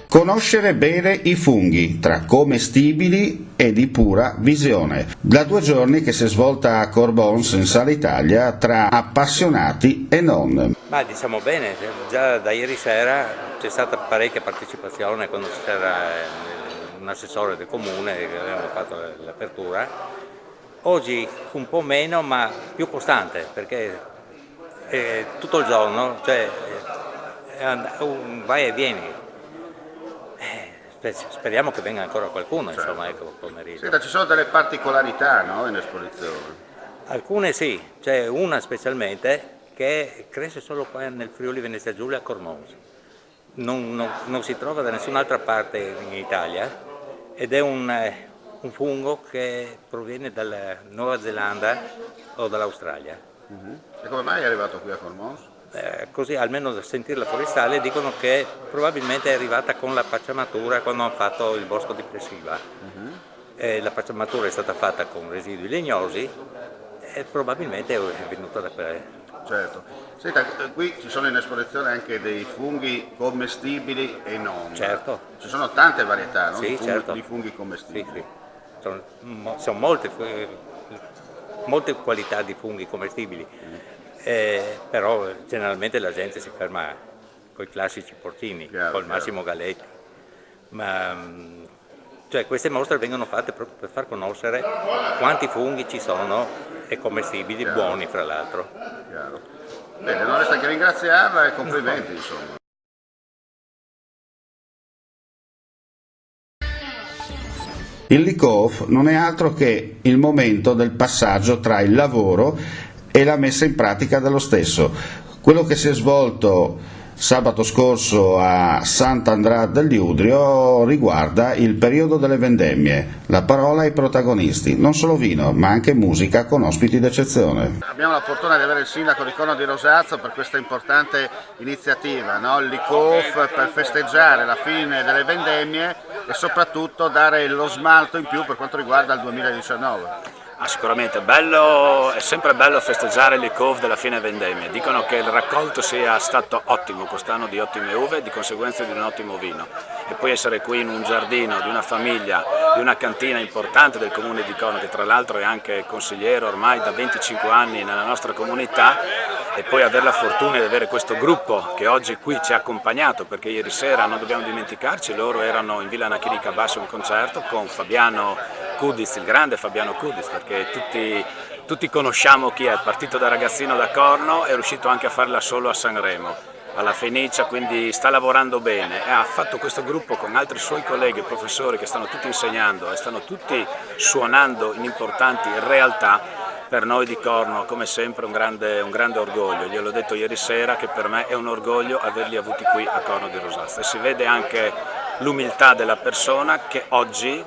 Conoscere bene i funghi, tra commestibili e di pura visione. Da 2 giorni che si è svolta a Corbons in Sala Italia tra appassionati e non. Ma diciamo bene, già da ieri sera c'è stata parecchia partecipazione quando c'era un assessore del comune che avevamo fatto l'apertura. Oggi un po' meno ma più costante perché tutto il giorno, cioè un vai e vieni. Speriamo che venga ancora qualcuno, certo. Insomma, ecco, pomeriggio. Senta, ci sono delle particolarità, no, in esposizione? Alcune sì, c'è una specialmente che cresce solo qua nel Friuli Venezia Giulia a Cormons. Non si trova da nessun'altra parte in Italia ed è un fungo che proviene dalla Nuova Zelanda o dall'Australia. E come mai è arrivato qui a Cormons? Così almeno da sentire la forestale dicono che probabilmente è arrivata con la pacciamatura quando hanno fatto il bosco di Plessiva. La pacciamatura è stata fatta con residui legnosi e probabilmente è venuta da qua. Certo. Senta, qui ci sono in esposizione anche dei funghi commestibili e non. Certo. Ci sono tante varietà, no? Sì, di, funghi, certo. di funghi commestibili. Sì. Sono molte qualità di funghi commestibili. Però generalmente la gente si ferma con i classici porcini, col Massimo Galetti, ma cioè, queste mostre vengono fatte proprio per far conoscere quanti funghi ci sono e commestibili, buoni fra l'altro. Bene, non resta che ringraziarla e complimenti insomma. Il Lick-Off non è altro che il momento del passaggio tra il lavoro e la messa in pratica dello stesso. Quello che si è svolto sabato scorso a Sant'Andrea degli Udrio riguarda il periodo delle vendemmie. La parola ai protagonisti, non solo vino ma anche musica con ospiti d'eccezione. Abbiamo la fortuna di avere il sindaco di Corno di Rosazzo per questa importante iniziativa, no? Il Lick-Off per festeggiare la fine delle vendemmie e soprattutto dare lo smalto in più per quanto riguarda il 2019. Sicuramente è sempre bello festeggiare il Lick-Off della fine vendemmia. Dicono che il raccolto sia stato ottimo quest'anno, di ottime uve e di conseguenza di un ottimo vino. E poi essere qui in un giardino di una famiglia, di una cantina importante del comune di Corno, che tra l'altro è anche consigliere ormai da 25 anni nella nostra comunità, e poi avere la fortuna di avere questo gruppo che oggi qui ci ha accompagnato, perché ieri sera, non dobbiamo dimenticarci, loro erano in Villa Nachinica Basso a un concerto con Fabiano Cudis, il grande Fabiano Cudis, perché tutti conosciamo chi è partito da ragazzino da Corno, è riuscito anche a farla solo a Sanremo, alla Fenicia, quindi sta lavorando bene e ha fatto questo gruppo con altri suoi colleghi professori che stanno tutti insegnando e stanno tutti suonando in importanti realtà. Per noi di Corno, come sempre, un grande orgoglio. Gliel'ho detto ieri sera che per me è un orgoglio averli avuti qui a Corno di Rosazzo. E si vede anche l'umiltà della persona che oggi,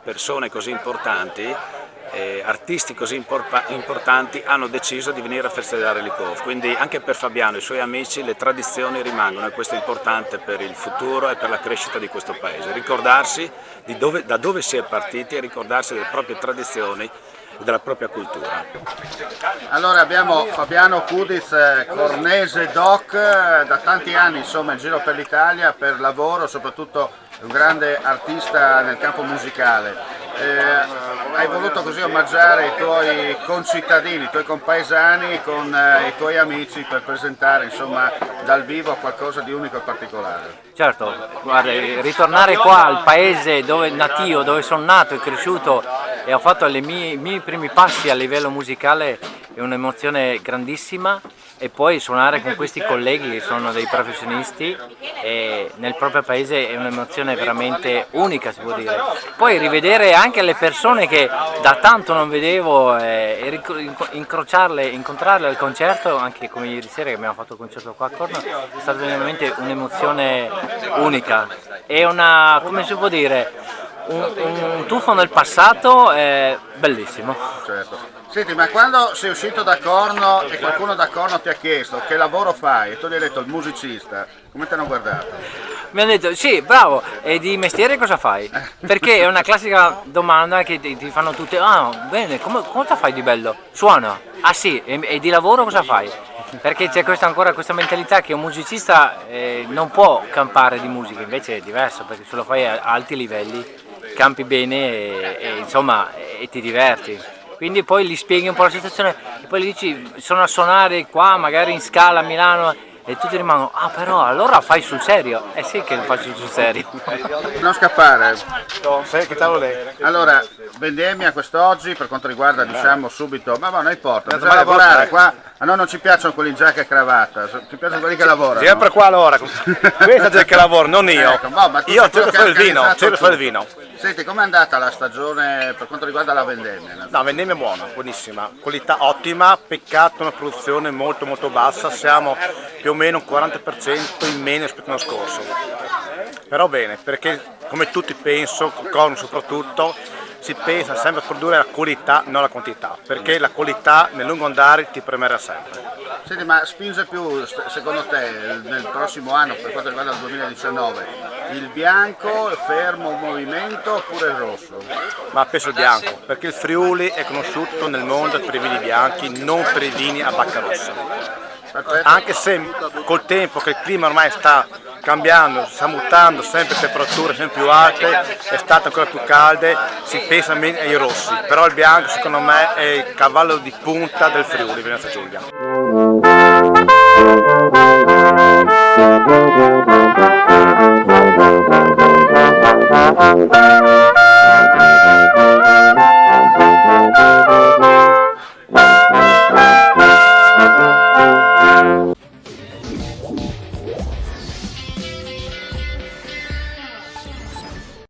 persone così importanti, artisti così importanti, hanno deciso di venire a festeggiare Lick-Off. Quindi anche per Fabiano e i suoi amici le tradizioni rimangono e questo è importante per il futuro e per la crescita di questo paese. Ricordarsi da dove si è partiti e ricordarsi delle proprie tradizioni della propria cultura. Allora abbiamo Fabiano Cudis, cornese doc, da tanti anni insomma in giro per l'Italia per lavoro, soprattutto un grande artista nel campo musicale. Hai voluto così omaggiare i tuoi concittadini, i tuoi compaesani con i tuoi amici per presentare insomma dal vivo qualcosa di unico e particolare. Certo, guarda, ritornare qua al paese dove natio, dove sono nato e cresciuto e ho fatto i miei primi passi a livello musicale è un'emozione grandissima, e poi suonare con questi colleghi che sono dei professionisti nel proprio paese è un'emozione veramente unica, si può dire. Poi rivedere anche le persone che da tanto non vedevo e incontrarle al concerto, anche come ieri sera che abbiamo fatto il concerto qua a Corno, è stata veramente un'emozione unica. È una, come si può dire, un tuffo nel passato bellissimo. Certo. Senti, ma quando sei uscito da Corno e qualcuno da Corno ti ha chiesto che lavoro fai e tu gli hai detto il musicista, come ti hanno guardato? Mi hanno detto sì, bravo, e di mestiere cosa fai? Perché è una classica domanda che ti fanno tutte, ah bene, cosa fai di bello? Suona, ah sì, e di lavoro cosa fai? perché c'è ancora questa mentalità che un musicista non può campare di musica, invece è diverso, perché se lo fai a alti livelli campi bene e ti diverti. Quindi poi gli spieghi un po' la situazione e poi gli dici sono a suonare qua, magari in Scala a Milano, e tutti rimangono, ah però allora fai sul serio? Eh sì che lo faccio sul serio. Non scappare. Che tavolo lei? Allora, vendemmia quest'oggi per quanto riguarda, diciamo subito, ma non importa, bisogna male lavorare vostra, qua, a noi non ci piacciono quelli in giacca e cravatta, ci piacciono quelli che lavorano. Sempre qua allora, questa gente che lavora, non io. Ecco, ma tu Io sei quello cerco che fare ha il vino, organizzato cerco fare il tutto. vino. Senti, com'è andata la stagione per quanto riguarda la vendemmia? No, vendemmia è buona, buonissima, qualità ottima, peccato una produzione molto molto bassa, siamo più o meno un 40% in meno rispetto all'anno scorso. Però bene, perché come tutti penso, con soprattutto, si pensa sempre a produrre la qualità, non la quantità, perché la qualità nel lungo andare ti premerà sempre. Senti, ma spinge più, secondo te, nel prossimo anno, per quanto riguarda il 2019, il bianco, fermo, un movimento oppure il rosso? Ma penso il bianco, perché il Friuli è conosciuto nel mondo per i vini bianchi, non per i vini a bacca rossa. Perfetto. Anche se col tempo che il clima ormai sta cambiando, sta mutando, sempre temperature sempre più alte, estate ancora più calde, si pensa meno ai rossi, però il bianco secondo me è il cavallo di punta del Friuli Venezia Giulia.